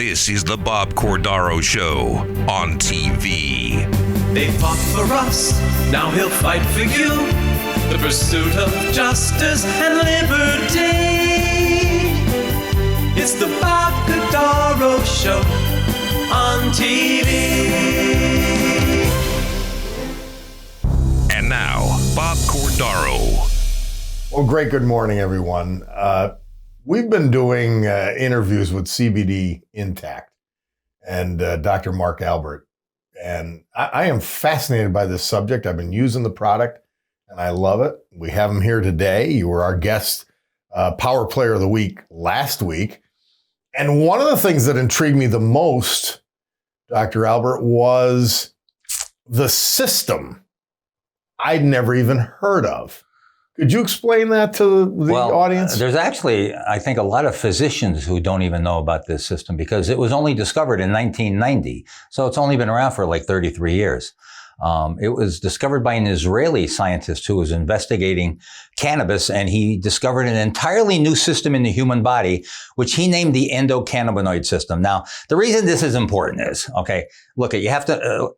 This is the Bob Cordaro Show on TV. They fought for us, now he'll fight for you. The pursuit of justice and liberty. It's the Bob Cordaro Show on TV. And now, Bob Cordaro. Well, great good morning, everyone. We've been doing interviews with CBD Intact and Dr. Mark Albert. And I am fascinated by this subject. I've been using the product and I love it. We have him here today. You were our guest Power Player of the Week last week. And one of the things that intrigued me the most, Dr. Albert, was the system I'd never even heard of. Could you explain that to the audience? There's actually, I think, a lot of physicians who don't even know about this system because it was only discovered in 1990. So it's only been around for like 33 years. It was discovered by an Israeli scientist who was investigating cannabis, and he discovered an entirely new system in the human body, which he named the endocannabinoid system. Now, the reason this is important is, okay, look, you have to,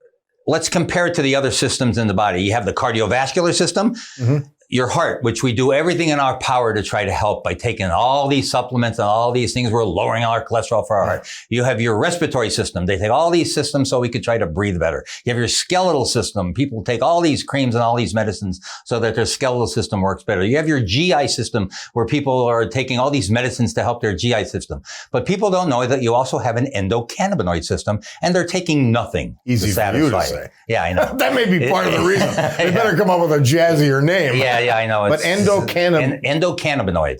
let's compare it to the other systems in the body. You have the cardiovascular system. Mm-hmm. Your heart, which we do everything in our power to try to help by taking all these supplements and all these things. We're lowering our cholesterol for our heart. You have your respiratory system. They take all these systems so we could try to breathe better. You have your skeletal system. People take all these creams and all these medicines so that their skeletal system works better. You have your GI system where people are taking all these medicines to help their GI system. But people don't know that you also have an endocannabinoid system, and they're taking nothing Easy to satisfy for you to say. Yeah, I know. That may be part of the reason. They better come up with a jazzier name. Yeah, I know. But endocannabinoid.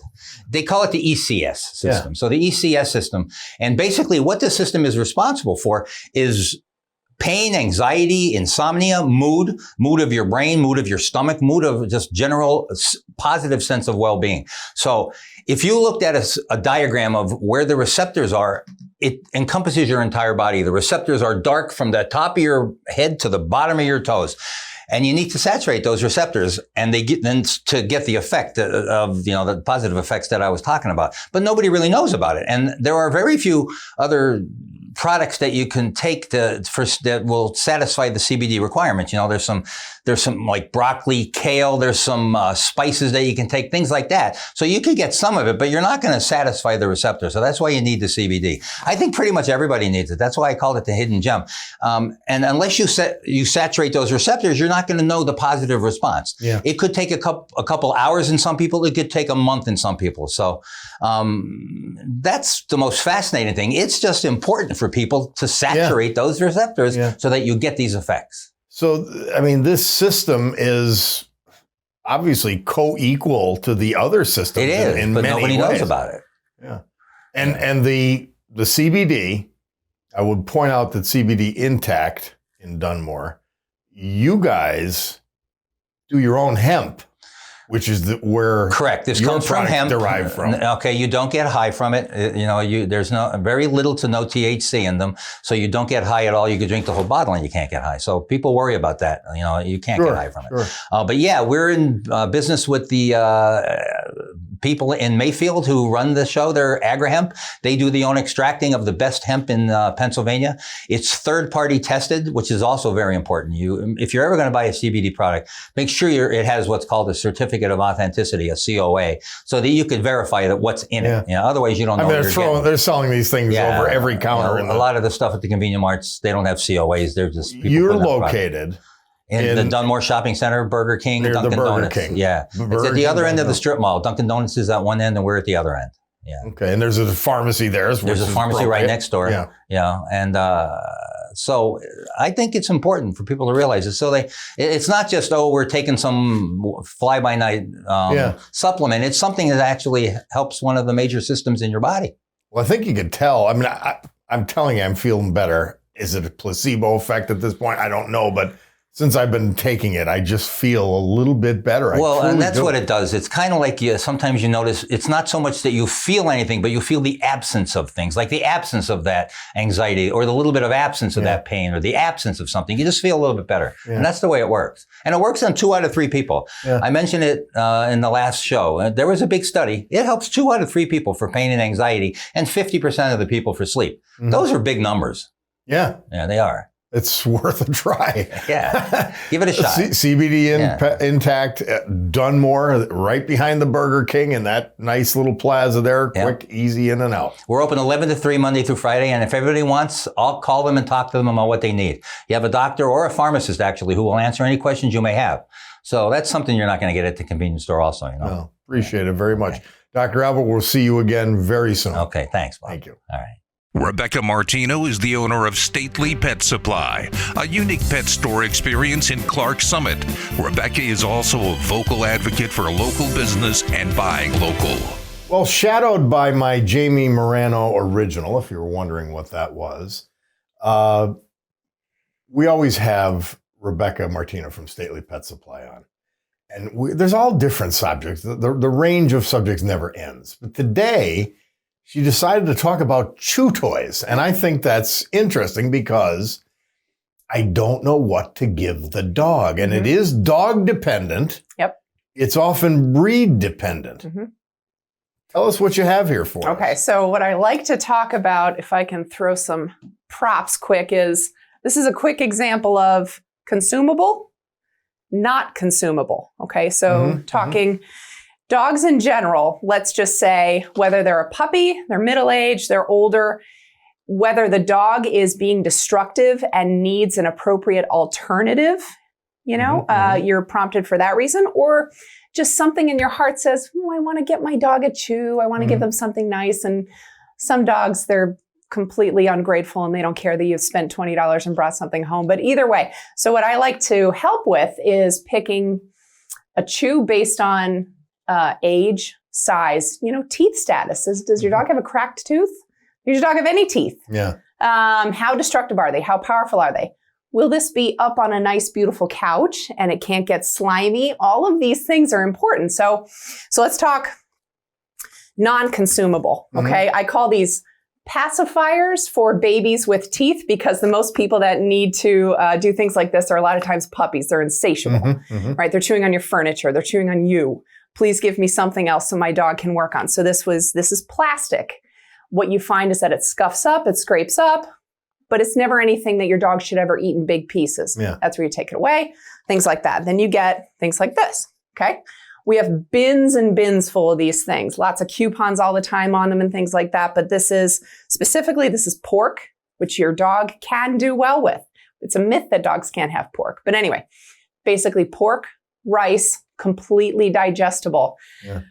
They call it the ECS system. Yeah. So the ECS system, and basically what this system is responsible for is pain, anxiety, insomnia, mood of your brain, mood of your stomach, mood of just general positive sense of well-being. So if you looked at a diagram of where the receptors are, it encompasses your entire body. The receptors are dark from the top of your head to the bottom of your toes. And you need to saturate those receptors, and they get then to get the effect of, the positive effects that I was talking about. But nobody really knows about it. And there are very few other products that you can take that will satisfy the CBD requirements. There's some like broccoli, kale, there's some spices that you can take, things like that. So you can get some of it, but you're not going to satisfy the receptor. So that's why you need the CBD. I think pretty much everybody needs it. That's why I called it the hidden gem. And unless you saturate those receptors, you're not going to know the positive response. Yeah. It could take a couple hours in some people. It could take a month in some people. So that's the most fascinating thing. It's just important for people to saturate those receptors so that you get these effects. So, I mean, this system is obviously co-equal to the other systems. It is, in but many nobody ways. knows about it. Yeah. And the CBD, I would point out that CBD Intact in Dunmore, you guys do your own hemp, which is where correct. This comes from hemp. Derived from. Okay, you don't get high from it. There's very little to no THC in them, so you don't get high at all. You could drink the whole bottle and you can't get high. So people worry about that. You can't get high from it. But yeah, we're in business with the people in Mayfield who run the show. They're AgriHemp. They do the own extracting of the best hemp in Pennsylvania. It's third-party tested, which is also very important. If you're ever going to buy a CBD product, make sure it has what's called a certificate of authenticity, a COA, so that you could verify that what's in it. Otherwise, you don't know. They're selling these things over every counter. A lot of the stuff at the convenience marts, they don't have COAs. They're just people. You're located in the Dunmore Shopping Center, Burger King, Dunkin' Donuts. Yeah, it's at the other end of the strip mall. Dunkin' Donuts is at one end, and we're at the other end. Yeah. Okay, and there's a pharmacy there. There's a pharmacy right next door. Yeah, and so I think it's important for people to realize it. So it's not just, we're taking some fly-by-night supplement. It's something that actually helps one of the major systems in your body. Well, I think you could tell. I mean, I'm telling you, I'm feeling better. Is it a placebo effect at this point? I don't know, but since I've been taking it, I just feel a little bit better. Well, and that's what it does. It's kind of like sometimes you notice it's not so much that you feel anything, but you feel the absence of things, like the absence of that anxiety or the little bit of absence of that pain or the absence of something. You just feel a little bit better. Yeah. And that's the way it works. And it works on 2 out of 3 people. Yeah. I mentioned it in the last show. There was a big study. It helps 2 out of 3 people for pain and anxiety and 50% of the people for sleep. Mm-hmm. Those are big numbers. Yeah. Yeah, they are. It's worth a try. Yeah. Give it a shot. CBD Intact, Dunmore, right behind the Burger King in that nice little plaza there. Quick, easy in and out. We're open 11 to 3 Monday through Friday. And if everybody wants, I'll call them and talk to them about what they need. You have a doctor or a pharmacist, actually, who will answer any questions you may have. So that's something you're not going to get at the convenience store also, you know. No, appreciate it very much. Dr. Albert, we'll see you again very soon. Okay, thanks, Bob. Thank you. All right. Rebecca Martino is the owner of Stately Pet Supply, a unique pet store experience in Clark Summit. Rebecca is also a vocal advocate for local business and buying local. Well, shadowed by my Jamie Morano original, if you were wondering what that was, we always have Rebecca Martino from Stately Pet Supply on. And there's all different subjects. The range of subjects never ends. But today, she decided to talk about chew toys. And I think that's interesting because I don't know what to give the dog. And it is dog dependent. Yep. It's often breed dependent. Mm-hmm. Tell us what you have here for us. Okay, so what I like to talk about, if I can throw some props quick, is this is a quick example of consumable, not consumable. Okay, so talking dogs in general, let's just say whether they're a puppy, they're middle-aged, they're older, whether the dog is being destructive and needs an appropriate alternative, you know, you're prompted for that reason, or just something in your heart says, I want to get my dog a chew. I want to give them something nice. And some dogs, they're completely ungrateful and they don't care that you've spent $20 and brought something home. But either way, so what I like to help with is picking a chew based on age, size, you know, teeth status. Does your dog have a cracked tooth? Does your dog have any teeth? Yeah. How destructive are they? How powerful are they? Will this be up on a nice, beautiful couch and it can't get slimy? All of these things are important. So let's talk non-consumable, okay? I call these pacifiers for babies with teeth because the most people that need to do things like this are a lot of times puppies. They're insatiable, right? They're chewing on your furniture. They're chewing on you. Please give me something else so my dog can work on. So this is plastic. What you find is that it scuffs up, it scrapes up, but it's never anything that your dog should ever eat in big pieces. Yeah. That's where you take it away, things like that. Then you get things like this, okay? We have bins and bins full of these things, lots of coupons all the time on them and things like that. But this is pork, which your dog can do well with. It's a myth that dogs can't have pork. But anyway, basically pork, rice, completely digestible. Yeah.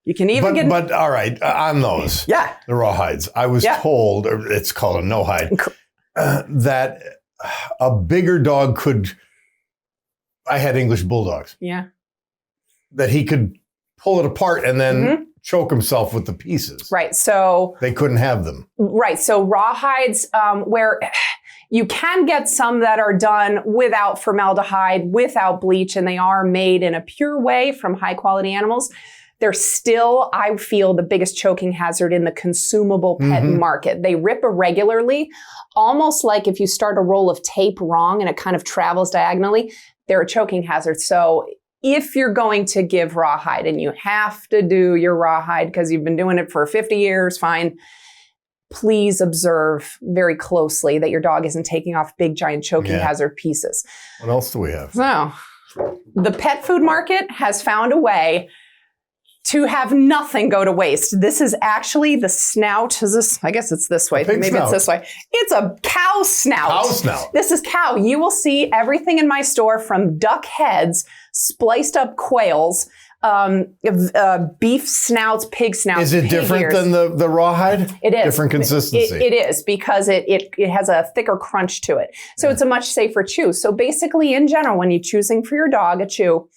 You can even But all right, on those, the rawhides, I was told, or it's called a no-hide, that a bigger dog I had English bulldogs. Yeah. That he could pull it apart and then choke himself with the pieces. Right. So they couldn't have them. Right. So rawhides, where you can get some that are done without formaldehyde, without bleach, and they are made in a pure way from high quality animals. They're still, I feel, the biggest choking hazard in the consumable pet market. They rip irregularly, almost like if you start a roll of tape wrong and it kind of travels diagonally, they're a choking hazard. So if you're going to give rawhide, and you have to do your rawhide because you've been doing it for 50 years, fine, please observe very closely that your dog isn't taking off big, giant choking hazard pieces. What else do we have? So, the pet food market has found a way to have nothing go to waste. This is actually the snout. I guess it's this way. Maybe snout. It's this way. It's a cow snout. Cow snout. This is cow. You will see everything in my store from duck heads, spliced up quails, beef snouts, pig snouts. Is it different ears. than the rawhide? It is. Different consistency. It is because it has a thicker crunch to it. So it's a much safer chew. So basically, in general, when you're choosing for your dog a chew,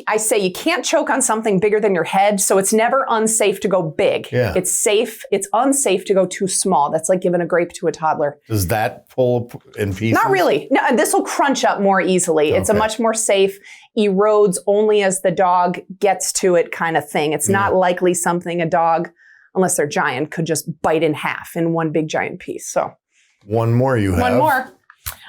I say you can't choke on something bigger than your head, so it's never unsafe to go big. Yeah. It's unsafe to go too small. That's like giving a grape to a toddler. Does that pull in pieces? Not really. No, this will crunch up more easily. It's a much more safe, erodes only as the dog gets to it kind of thing. It's not likely something a dog, unless they're giant, could just bite in half in one big giant piece. So one more you have. one more.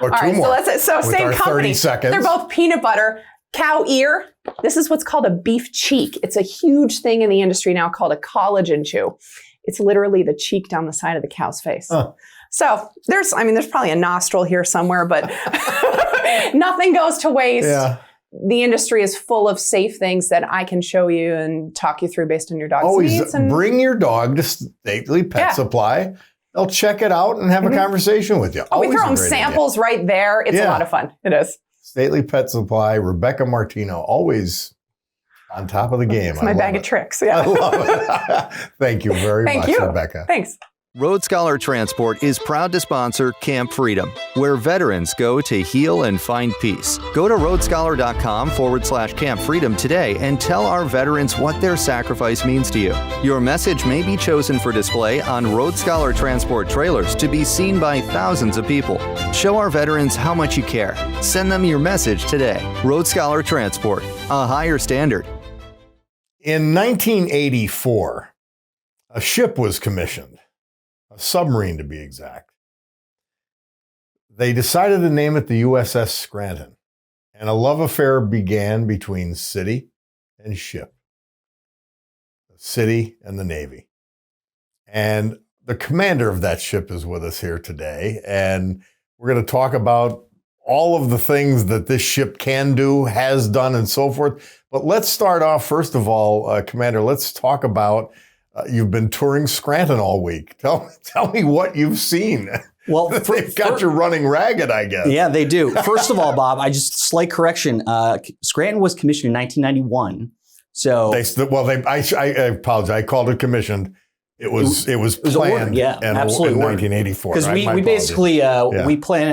Or All two right, more. so same company. 30 seconds. They're both peanut butter. Cow ear. This is what's called a beef cheek. It's a huge thing in the industry now called a collagen chew. It's literally the cheek down the side of the cow's face. So there's probably a nostril here somewhere, but nothing goes to waste. Yeah. The industry is full of safe things that I can show you and talk you through based on your dog's needs. Always bring your dog to Stately Pet Supply. They'll check it out and have a conversation with you. We throw them samples right there. It's a lot of fun. It is. Stately Pet Supply, Rebecca Martino, always on top of the game. It's my bag of tricks. Yeah. I love it. Thank you very much, Rebecca. Thanks. Road Scholar Transport is proud to sponsor Camp Freedom, where veterans go to heal and find peace. Go to roadscholar.com/Camp Freedom today and tell our veterans what their sacrifice means to you. Your message may be chosen for display on Road Scholar Transport trailers to be seen by thousands of people. Show our veterans how much you care. Send them your message today. Road Scholar Transport, a higher standard. In 1984, a ship was commissioned. A submarine, to be exact. They decided to name it the USS Scranton, and a love affair began between city and ship, the city and the Navy. And the commander of that ship is with us here today, and we're going to talk about all of the things that this ship can do, has done, and so forth. But let's start off, first of all, Commander, let's talk about you've been touring Scranton all week. Tell me what you've seen. Well, they've got you running ragged, I guess. Yeah, they do. First of all, Bob, slight correction. Scranton was commissioned in 1991. So I apologize. I called it commissioned. It was planned. Absolutely. In 1984. Because we basically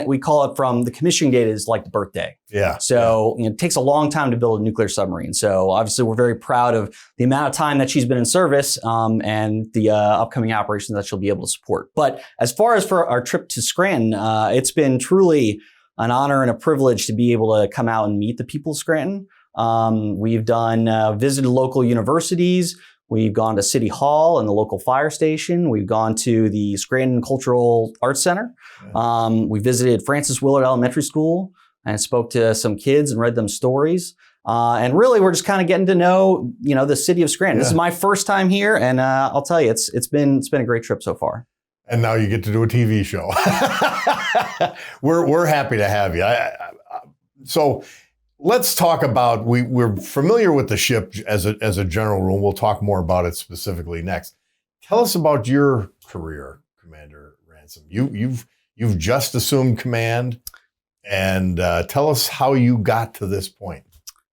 we call it from the commissioning date is like the birthday. Yeah. So it takes a long time to build a nuclear submarine. So obviously we're very proud of the amount of time that she's been in service and the upcoming operations that she'll be able to support. But as far as for our trip to Scranton, it's been truly an honor and a privilege to be able to come out and meet the people of Scranton. We've done visited local universities. We've gone to City Hall and the local fire station. We've gone to the Scranton Cultural Arts Center. We visited Francis Willard Elementary School and spoke to some kids and read them stories. And really, we're just kind of getting to know, the city of Scranton. This is my first time here, and I'll tell you, it's been a great trip so far. And now you get to do a TV show. We're happy to have you. So let's talk about, we're familiar with the ship as a general rule. We'll talk more about it specifically next. Tell us about your career, Commander Ransom. You've just assumed command, and tell us how you got to this point.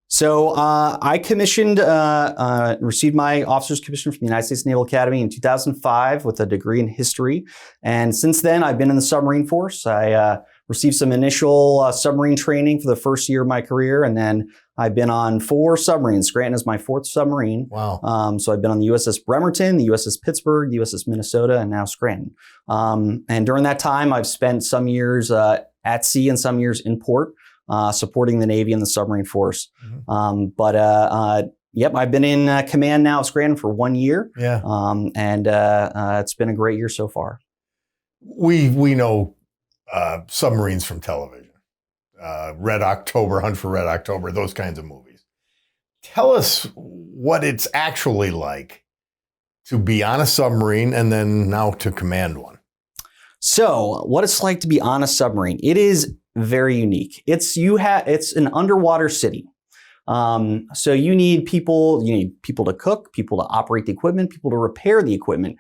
So I received my officer's commission from the United States Naval Academy in 2005 with a degree in history. And since then, I've been in the submarine force. I received some initial submarine training for the first year of my career, and then I've been on 4 submarines. Scranton is my 4th submarine. Wow. So I've been on the USS Bremerton, the USS Pittsburgh, the USS Minnesota, and now Scranton. And during that time, I've spent some years at sea and some years in port, supporting the Navy and the submarine force. Mm-hmm. I've been in command now of Scranton for 1 year. Yeah. And it's been a great year so far. We know submarines from television, Red October, Hunt for Red October, those kinds of movies. Tell us what it's actually like to be on a submarine and then now to command one. So what it's like to be on a submarine, it is very unique. It's an underwater city. So you need people to cook, people to operate the equipment, people to repair the equipment,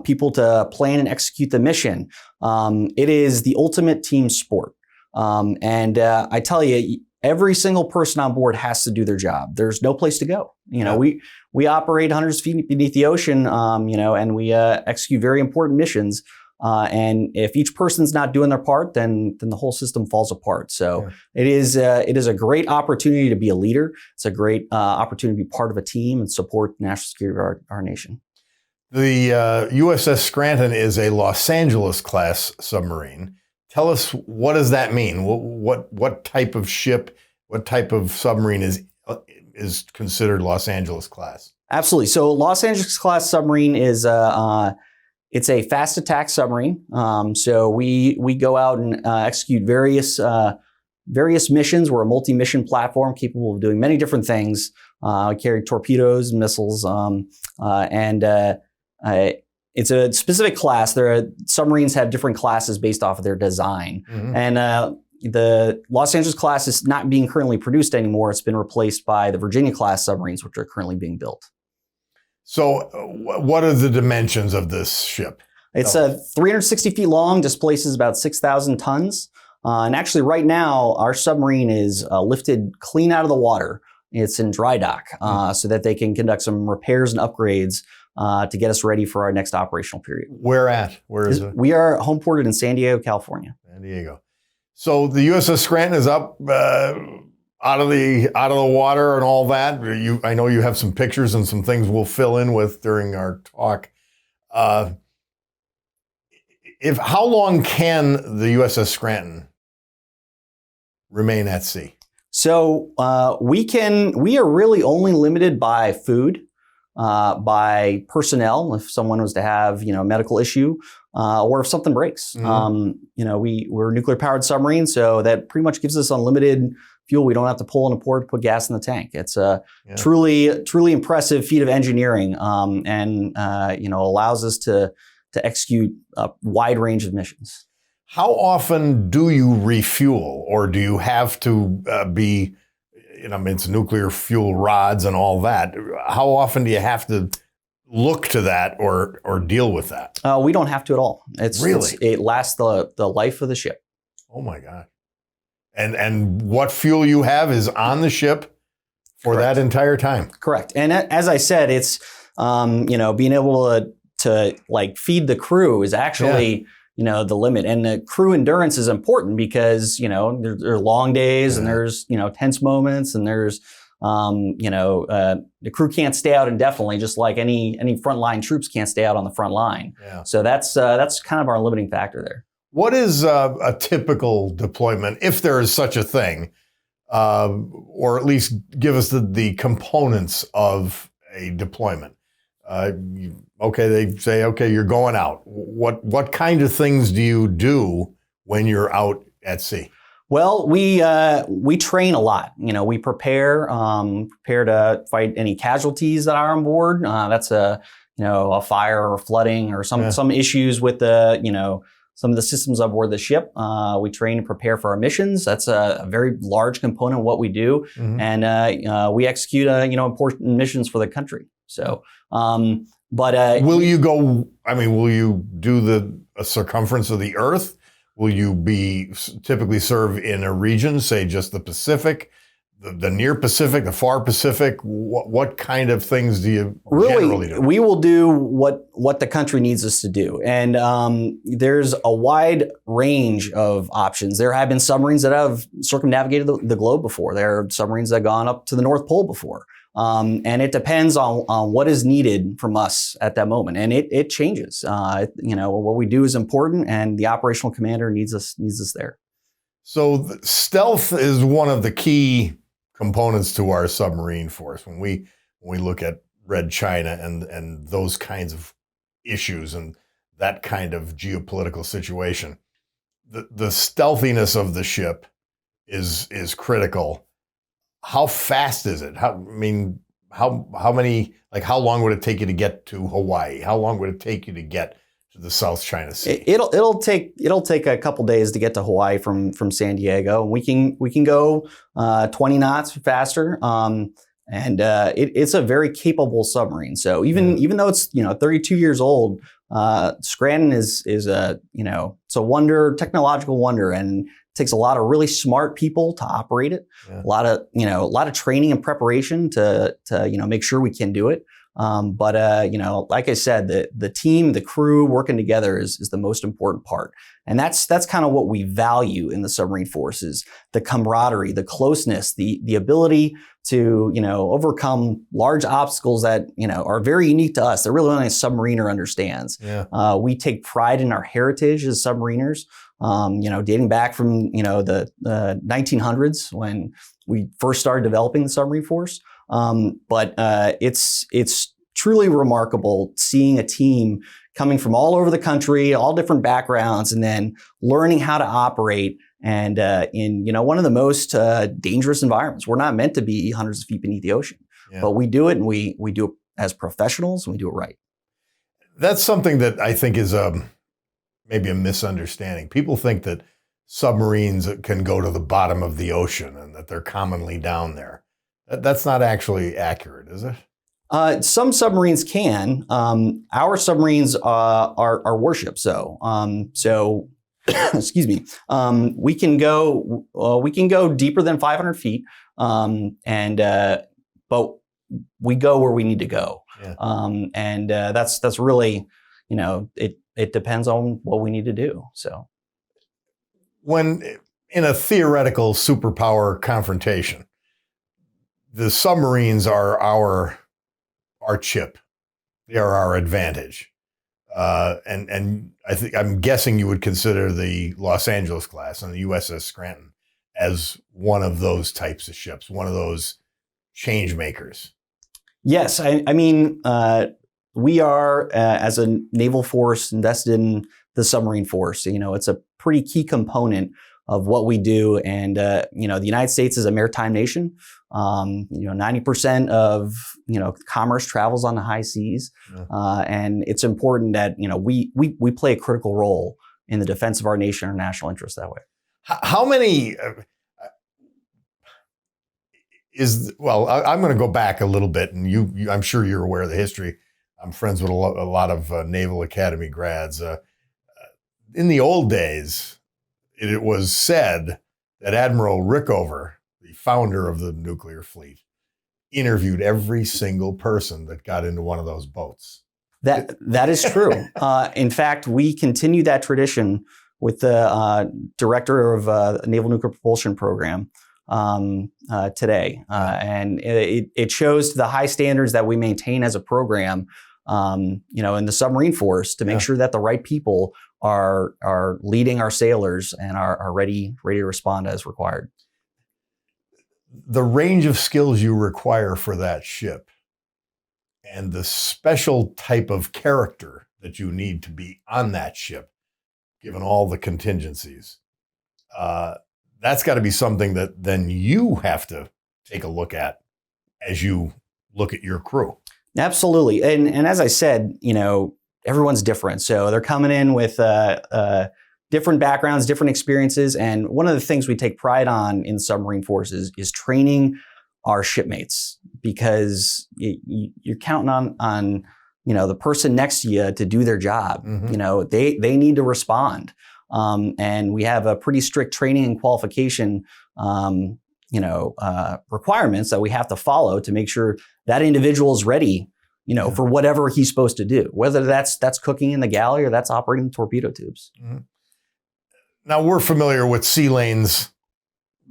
people to plan and execute the mission. It is the ultimate team sport. And I tell you, every single person on board has to do their job. There's no place to go. We operate hundreds of feet beneath the ocean, and we execute very important missions. And if each person's not doing their part, then the whole system falls apart. So it is a great opportunity to be a leader. It's a great opportunity to be part of a team and support the national security of our nation. The USS Scranton is a Los Angeles class submarine. Tell us, what does that mean? What type of ship, what type of submarine is considered Los Angeles class? Absolutely. So Los Angeles class submarine is it's a fast attack submarine. So we go out and execute various missions. We're a multi-mission platform capable of doing many different things. We carry torpedoes, missiles, and it's a specific class. Submarines have different classes based off of their design. And the Los Angeles class is not being currently produced anymore. It's been replaced by the Virginia class submarines, which are currently being built. So what are the dimensions of this ship? It's 360 feet long, displaces about 6,000 tons. And actually right now, our submarine is lifted clean out of the water. It's in dry dock so that they can conduct some repairs and upgrades to get us ready for our next operational period. Where at? Where is it? We are home ported in San Diego, California. San Diego. So the USS Scranton is up out of the water and all that. I know you have some pictures and some things we'll fill in with during our talk. How long can the USS Scranton remain at sea? So we are really only limited by food, by personnel. If someone was to have, a medical issue, or if something breaks, we're a nuclear powered submarine. So that pretty much gives us unlimited fuel. We don't have to pull in a port to put gas in the tank. It's a truly impressive feat of engineering, and allows us to execute a wide range of missions. How often do you refuel, or do you have to be, it's nuclear fuel rods and all that. How often do you have to look to that or deal with that? We don't have to at all. It lasts the life of the ship. Oh my God. And what fuel you have is on the ship for that entire time. Correct. And as I said, it's, being able to feed the crew is actually, the limit. And the crew endurance is important because, there are long days and there's, tense moments and there's, the crew can't stay out indefinitely, just like any frontline troops can't stay out on the front line. Yeah. So that's kind of our limiting factor there. What is a typical deployment, if there is such a thing, or at least give us the components of a deployment? They say, you're going out. What kind of things do you do when you're out at sea? Well, we train a lot. We prepare to fight any casualties that are on board. That's a fire or flooding or some issues with some of the systems aboard the ship. We train and prepare for our missions. That's a very large component of what we do. And we execute important missions for the country. So, will you go, will you do a circumference of the Earth? Will you typically serve in a region, say just the Pacific, the near Pacific, the far Pacific? What kind of things do you generally do? We will do what the country needs us to do. And there's a wide range of options. There have been submarines that have circumnavigated the globe before. There are submarines that have gone up to the North Pole before. And it depends on what is needed from us at that moment. And it changes. What we do is important, and the operational commander needs us there. So stealth is one of the key components to our submarine force. When we look at Red China and those kinds of issues and that kind of geopolitical situation, the stealthiness of the ship is critical. How fast is it? How long would it take you to get to Hawaii? How long would it take you to get to the South China Sea? It'll take a couple days to get to Hawaii from San Diego. We can go 20 knots faster. It's a very capable submarine. So even though it's 32 years old, Scranton is a it's a wonder, technological wonder, and takes a lot of really smart people to operate it. Yeah. A lot of training and preparation to make sure we can do it. But like I said, the team, the crew working together is the most important part. And that's kind of what we value in the submarine force is the camaraderie, the closeness, the ability to, overcome large obstacles that, are very unique to us. They're really only a submariner understands. Yeah. We take pride in our heritage as submariners, dating back from, the 1900s when we first started developing the submarine force. But it's truly remarkable seeing a team coming from all over the country, all different backgrounds, and then learning how to operate and in one of the most dangerous environments. We're not meant to be hundreds of feet beneath the ocean, but we do it, and we do it as professionals, and we do it right. That's something that I think is maybe a misunderstanding. People think that submarines can go to the bottom of the ocean and that they're commonly down there. That's not actually accurate, is it? Some submarines can. Our submarines are warships, though. So, excuse me. We can go deeper than 500 feet, but we go where we need to go. Yeah. That's really, it depends on what we need to do. So, when in a theoretical superpower confrontation, the submarines are our chip. They are our advantage. And I'm guessing you would consider the Los Angeles class and the USS Scranton as one of those types of ships, one of those change makers. Yes. I mean, we are, as a naval force, invested in the submarine force. It's a pretty key component of what we do. And, the United States is a maritime nation. 90% of, commerce travels on the high seas. And it's important that, we play a critical role in the defense of our nation or national interest that way. How many I'm going to go back a little bit, and you I'm sure you're aware of the history. I'm friends with a lot of Naval Academy grads. In the old days, it was said that Admiral Rickover, the founder of the nuclear fleet, interviewed every single person that got into one of those boats. That is true. In fact, we continue that tradition with the director of the Naval Nuclear Propulsion Program today. And it shows the high standards that we maintain as a program, in the submarine force to make sure that the right people are leading our sailors and are ready to respond as required. The range of skills you require for that ship and the special type of character that you need to be on that ship, given all the contingencies, that's got to be something that then you have to take a look at as you look at your crew. Absolutely. And as I said, everyone's different. So they're coming in with different backgrounds, different experiences. And one of the things we take pride on in submarine forces is training our shipmates, because you're counting on the person next to you to do their job. Mm-hmm. They need to respond. And we have a pretty strict training and qualification, requirements that we have to follow to make sure that individual is ready, for whatever he's supposed to do, whether that's cooking in the galley or that's operating the torpedo tubes. Mm-hmm. Now, we're familiar with sea lanes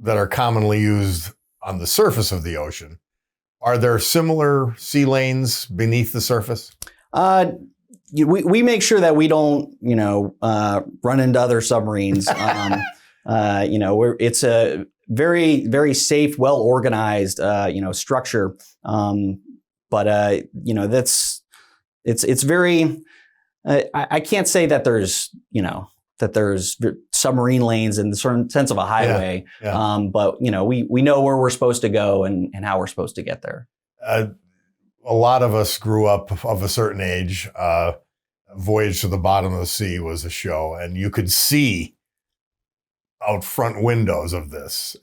that are commonly used on the surface of the ocean. Are there similar sea lanes beneath the surface? We make sure that we don't, run into other submarines. It's a very, very safe, well organized, structure. It's very. I can't say that there's submarine lanes in the certain sense of a highway. Yeah. But we know where we're supposed to go and how we're supposed to get there. A lot of us grew up of a certain age. Voyage to the Bottom of the Sea was a show, and you could see out front windows of this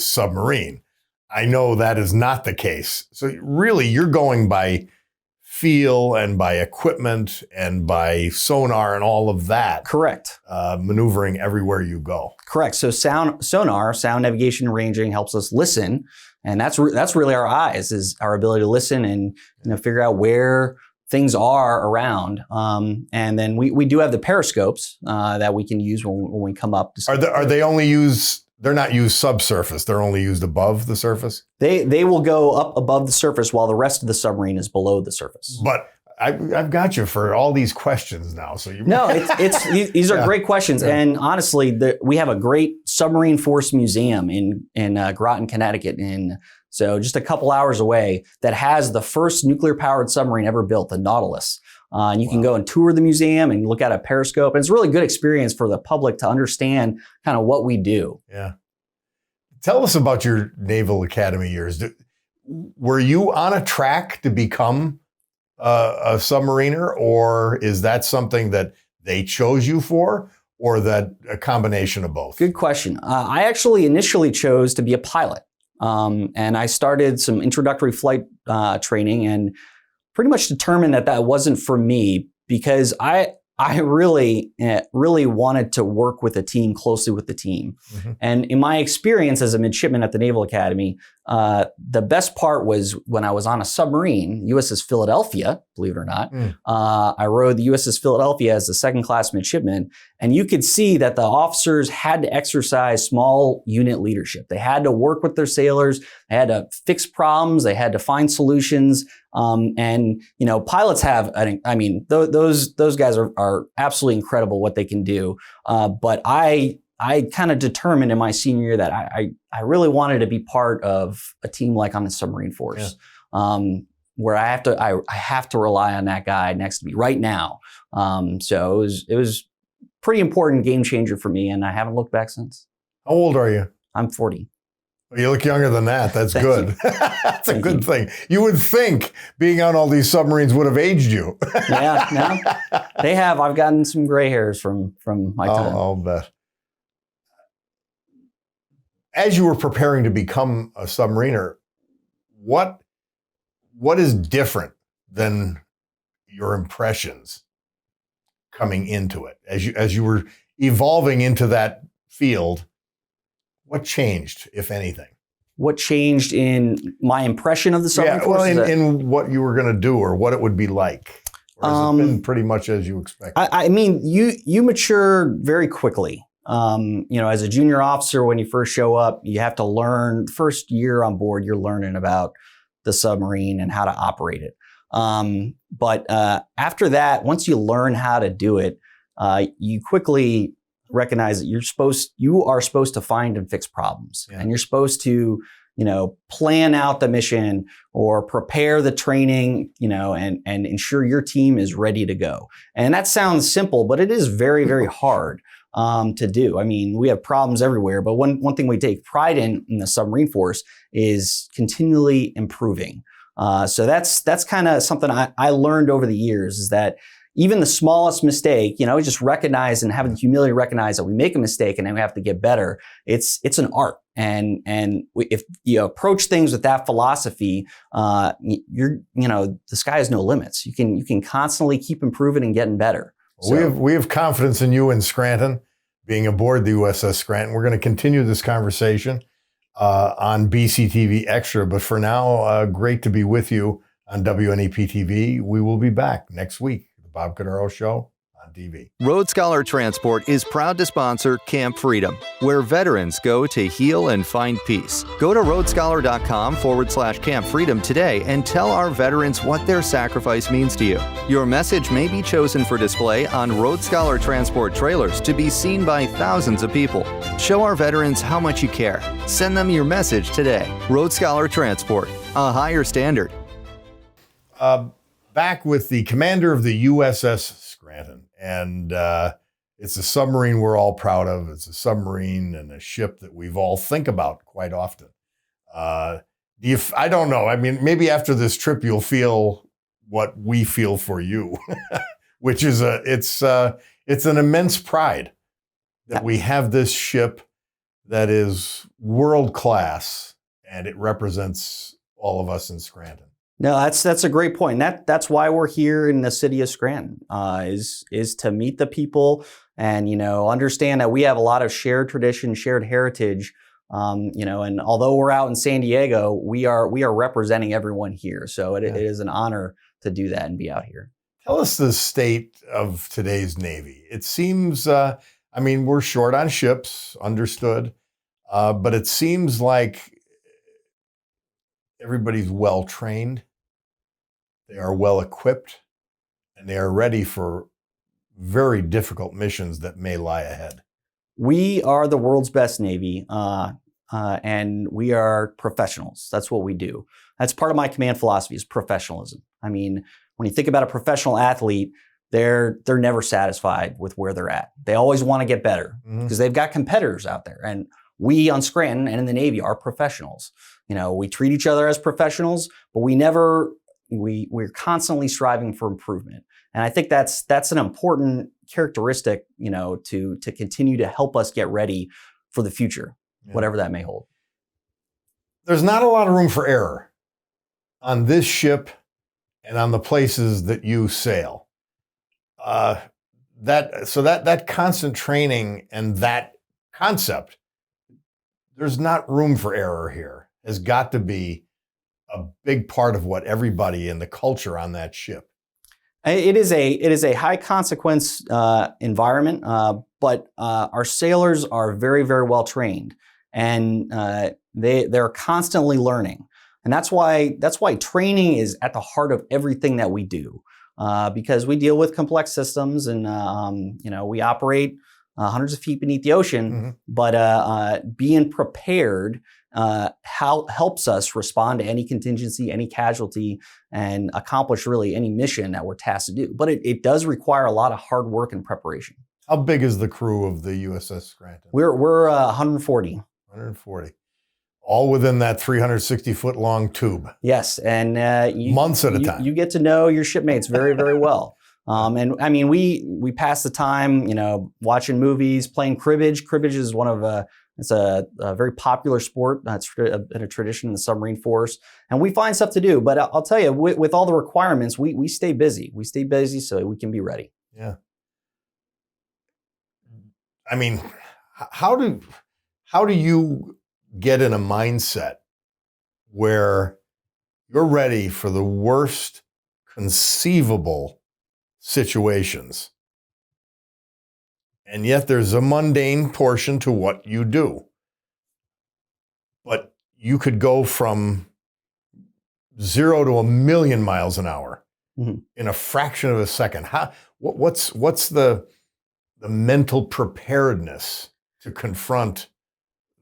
submarine. I know that is not the case. So really, you're going by feel and by equipment and by sonar and all of that. Correct. Maneuvering everywhere you go. Correct. So sound navigation and ranging helps us listen And that's really our eyes, is our ability to listen and figure out where things are around. And then we do have the periscopes that we can use when we come up. Are they only used? They're not used subsurface. They're only used above the surface. They will go up above the surface while the rest of the submarine is below the surface. But I've got you for all these questions now. So these are great questions, and honestly, we have a great submarine force museum in Groton, Connecticut, so just a couple hours away, that has the first nuclear powered submarine ever built, the Nautilus. And you can go and tour the museum and look at a periscope. And it's a really good experience for the public to understand kind of what we do. Yeah. Tell us about your Naval Academy years. Were you on a track to become a submariner, or is that something that they chose you for, or that a combination of both? Good question. I actually initially chose to be a pilot. And I started some introductory flight training and pretty much determined that wasn't for me, because I really wanted to work with a team, closely with the team. Mm-hmm. And in my experience as a midshipman at the Naval Academy, the best part was when I was on a submarine, USS Philadelphia, believe it or not. I rode the USS Philadelphia as a second class midshipman, and you could see that the officers had to exercise small unit leadership. They had to work with their sailors. They had to fix problems. They had to find solutions. And pilots have, those guys are absolutely incredible what they can do. But I kind of determined in my senior year that I really wanted to be part of a team like on the submarine force, where I have to rely on that guy next to me right now. So it was pretty important game changer for me, and I haven't looked back since. How old are you? I'm 40. You look younger than that. That's good. That's a good thing. You would think being on all these submarines would have aged you. Yeah, no, they have. I've gotten some gray hairs from my time. I'll bet. As you were preparing to become a submariner, what is different than your impressions coming into it? As you were evolving into that field, what changed, if anything? What changed in my impression of the submarine force? Well, in what you were going to do or what it would be like? Or has it been pretty much as you expected? I mean, you mature very quickly. As a junior officer, when you first show up, you have to learn. First year on board, you're learning about the submarine and how to operate it. But after that, once you learn how to do it, you quickly recognize that you are supposed to find and fix problems, and you're supposed to, plan out the mission or prepare the training, and ensure your team is ready to go. And that sounds simple, but it is very, very hard to do. I mean, we have problems everywhere, but one thing we take pride in the submarine force is continually improving. So that's kind of something I learned over the years, is that even the smallest mistake, just recognize and have the humility to recognize that we make a mistake and then we have to get better. It's an art. And if you approach things with that philosophy, the sky has no limits. You can constantly keep improving and getting better. So, we have confidence in you in Scranton, being aboard the USS Scranton. We're going to continue this conversation on BCTV Extra. But for now, great to be with you on WNEP TV. We will be back next week. Bob Cordaro Show on TV. Road Scholar Transport is proud to sponsor Camp Freedom, where veterans go to heal and find peace. Go to roadscholar.com/Camp Freedom today and tell our veterans what their sacrifice means to you. Your message may be chosen for display on Road Scholar Transport trailers to be seen by thousands of people. Show our veterans how much you care. Send them your message today. Road Scholar Transport, a higher standard. Back with the commander of the USS Scranton. And it's a submarine we're all proud of. It's a submarine and a ship that we've all think about quite often. I don't know. I mean, maybe after this trip, you'll feel what we feel for you, which is it's an immense pride that we have this ship that is world class, and it represents all of us in Scranton. No, that's a great point. That's why we're here in the city of Scranton, is to meet the people and, understand that we have a lot of shared tradition, shared heritage, And although we're out in San Diego, we are representing everyone here. So it is an honor to do that and be out here. Tell us the state of today's Navy. It seems, we're short on ships, understood, but it seems like everybody's well trained, they are well equipped, and they are ready for very difficult missions that may lie ahead. We are the world's best Navy, and we are professionals. That's what we do. That's part of my command philosophy is professionalism. I mean, when you think about a professional athlete, they're never satisfied with where they're at. They always want to get better because they've got competitors out there. And we on Scranton and in the Navy are professionals. We treat each other as professionals, but we're constantly striving for improvement. And I think that's an important characteristic, to continue to help us get ready for the future, whatever that may hold. There's not a lot of room for error on this ship and on the places that you sail. That constant training and that concept, there's not room for error here. Has got to be a big part of what everybody in the culture on that ship. It is a high consequence environment, but our sailors are very, very well trained, and they're constantly learning, and that's why training is at the heart of everything that we do, because we deal with complex systems, and we operate hundreds of feet beneath the ocean, but being prepared helps us respond to any contingency, any casualty, and accomplish really any mission that we're tasked to do. But it does require a lot of hard work and preparation. How big is the crew of the USS Scranton? We're 140. 140. All within that 360-foot long tube. Yes, and months at a time. You get to know your shipmates very, very well. And I mean, we pass the time, watching movies, playing cribbage. Cribbage is it's a very popular sport. It's a tradition in the submarine force, and we find stuff to do. But I'll tell you, with all the requirements, we stay busy. We stay busy so we can be ready. Yeah. I mean, how do you get in a mindset where you're ready for the worst conceivable situations, and yet there's a mundane portion to what you do, but you could go from 0 to 1,000,000 miles an hour in a fraction of a second? What's the mental preparedness to confront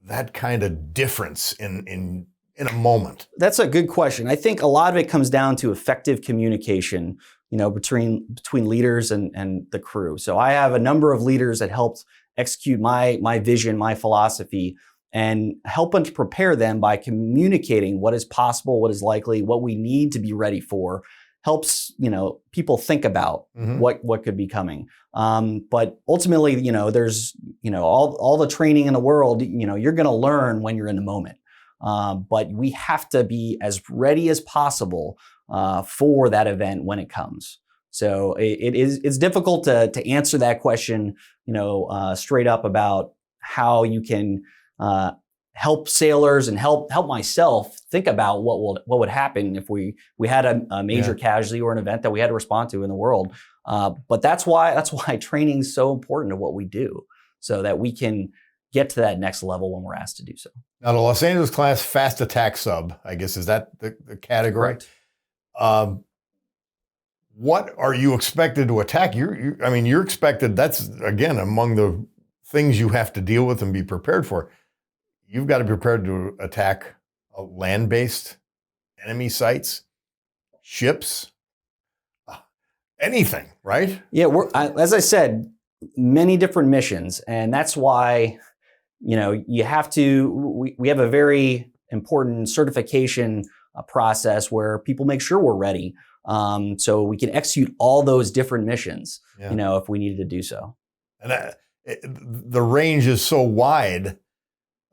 that kind of difference in a moment? That's a good question. I think a lot of it comes down to effective communication, between leaders and the crew. So I have a number of leaders that helped execute my vision, my philosophy, and helping to prepare them by communicating what is possible, what is likely, what we need to be ready for. Helps people think about what could be coming. But ultimately, there's all the training in the world. You're going to learn when you're in the moment. But we have to be as ready as possible for that event when it comes. So it's difficult to answer that question, straight up about how you can help sailors and help myself think about what would happen if we had a major casualty or an event that we had to respond to in the world. But that's why training is so important to what we do, so that we can get to that next level when we're asked to do so. Now, the Los Angeles class fast attack sub, I guess, is that the category? Correct. What are you expected to attack? You're expected, that's, again, among the things you have to deal with and be prepared for. You've got to be prepared to attack land-based enemy sites, ships, anything, right? Yeah, as I said, many different missions, and that's why you have to. We have a very important certification process where people make sure we're ready, so we can execute all those different missions. If we needed to do so. And the range is so wide.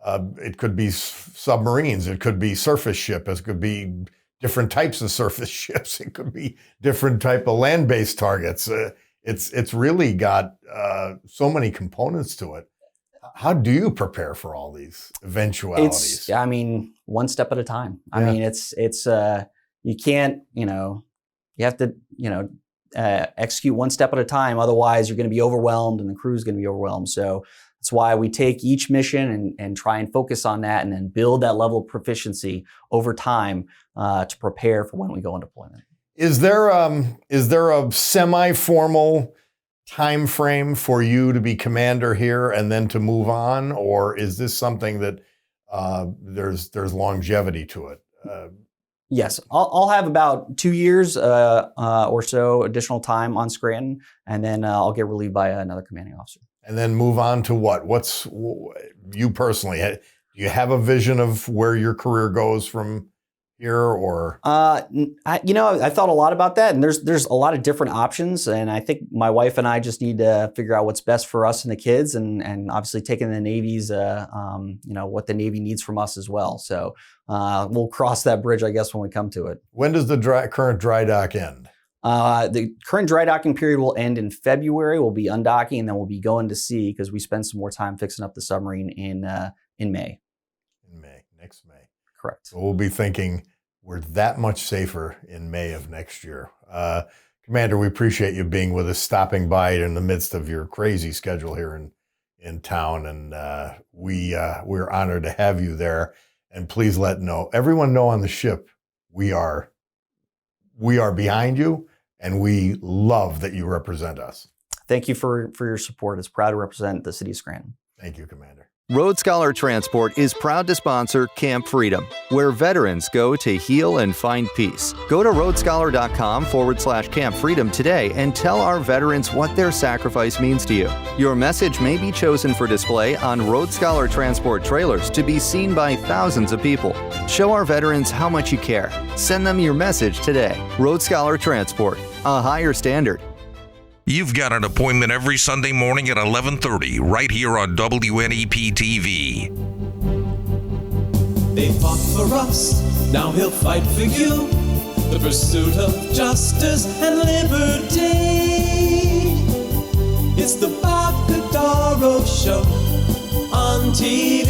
It could be submarines. It could be surface ship. It could be different types of surface ships. It could be different type of land-based targets. It's really got so many components to it. How do you prepare for all these eventualities? I mean, one step at a time. I Yeah. mean, it's you can't, you have to, execute one step at a time. Otherwise, you're going to be overwhelmed and the crew's going to be overwhelmed. So that's why we take each mission and try and focus on that and then build that level of proficiency over time to prepare for when we go on deployment. Is there a semi-formal time frame for you to be commander here and then to move on, or is this something that there's longevity to it? Yes, I'll have about 2 years or so additional time on Scranton, and then I'll get relieved by another commanding officer. And then move on to what? What's you personally? Do you have a vision of where your career goes from here, or? I thought a lot about that, and there's a lot of different options, and I think my wife and I just need to figure out what's best for us and the kids, and obviously taking the Navy's, what the Navy needs from us as well. So we'll cross that bridge, I guess, when we come to it. When does the current dry dock end? The current dry docking period will end in February. We'll be undocking, and then we'll be going to sea because we spend some more time fixing up the submarine in May. In May, next May. Correct. So we'll be thinking we're that much safer in May of next year. Commander, we appreciate you being with us, stopping by in the midst of your crazy schedule here in town, and we're honored to have you there. And please let everyone know on the ship we are behind you, and we love that you represent us. Thank you for your support. It's proud to represent the city of Scranton. Thank you, Commander. Road Scholar Transport is proud to sponsor Camp Freedom, where veterans go to heal and find peace. Go to roadscholar.com/Camp Freedom today and tell our veterans what their sacrifice means to you. Your message may be chosen for display on Road Scholar Transport trailers to be seen by thousands of people. Show our veterans how much you care. Send them your message today. Road Scholar Transport, a higher standard. You've got an appointment every Sunday morning at 11:30 right here on WNEP TV. They fought for us, now he'll fight for you. The pursuit of justice and liberty. It's the Bob Cordaro Show on TV.